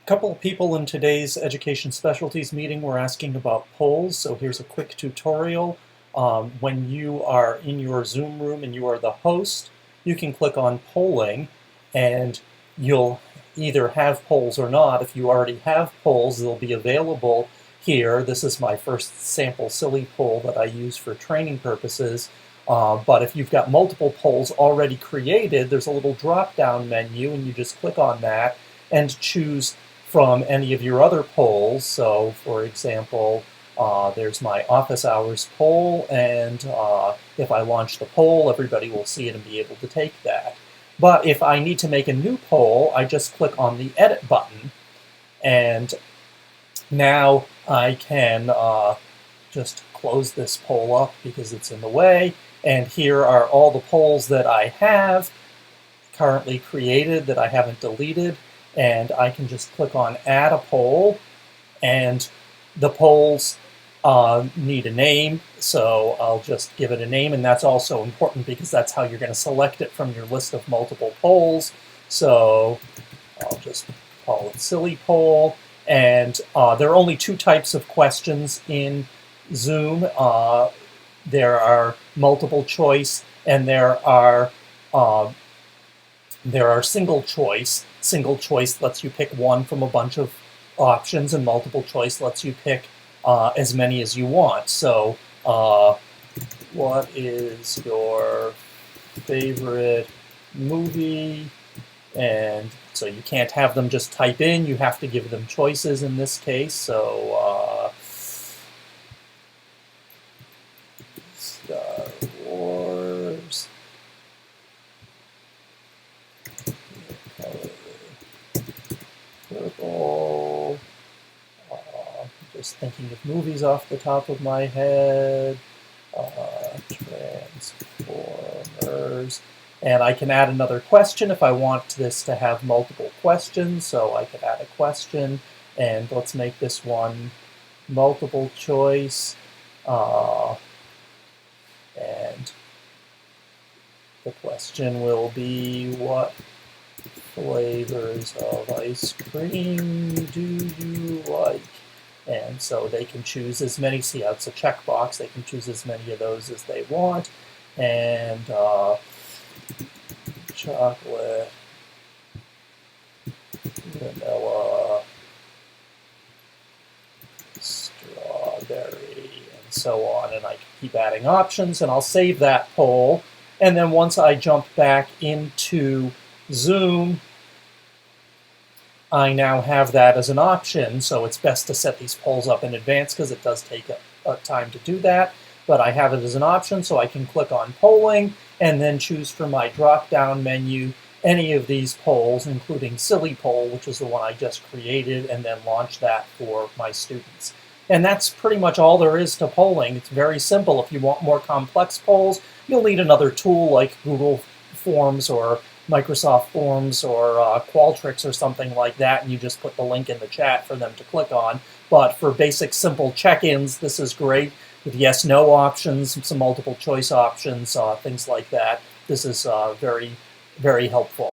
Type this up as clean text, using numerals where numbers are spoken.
Couple of people in today's education specialties meeting were asking about polls, so here's a quick tutorial. When you are in your Zoom room and you are the host, you can click on polling and you'll either have polls or not. If you already have polls, they'll be available here. This is my first sample silly poll that I use for training purposes. But if you've got multiple polls already created, there's a little drop-down menu and you just click on that and choose from any of your other polls. So, for example, there's my office hours poll, and if I launch the poll, everybody will see it and be able to take that. But if I need to make a new poll, I just click on the edit button, and now I can just close this poll up because it's in the way. And here are all the polls that I have currently created that I haven't deleted. And I can just click on add a poll, and the polls need a name, so I'll just give it a name, and that's also important because that's how you're going to select it from your list of multiple polls. So I'll just call it silly poll, and there are only two types of questions in Zoom. There are multiple choice, and there are single choice. Single choice lets you pick one from a bunch of options, and multiple choice lets you pick as many as you want. So, what is your favorite movie? And so you can't have them just type in, you have to give them choices in this case. So, Star Wars. Purple. Just thinking of movies off the top of my head. Transformers. And I can add another question if I want this to have multiple questions. So I could add a question, and let's make this one multiple choice. And the question will be, what flavors of ice cream do you like? And so they can choose as many. See how it's a checkbox. They can choose as many of those as they want. And chocolate, vanilla, strawberry, and so on. And I can keep adding options, and I'll save that poll. And then once I jump back into Zoom, I now have that as an option, so it's best to set these polls up in advance because it does take a time to do that. But I have it as an option, so I can click on polling and then choose from my drop-down menu any of these polls, including Silly Poll, which is the one I just created, and then launch that for my students. And that's pretty much all there is to polling. It's very simple. If you want more complex polls, you'll need another tool like Google Forms or Microsoft Forms or Qualtrics or something like that, and you just put the link in the chat for them to click on. But for basic, simple check-ins, this is great with yes, no options, some multiple choice options, things like that. This is very, very helpful.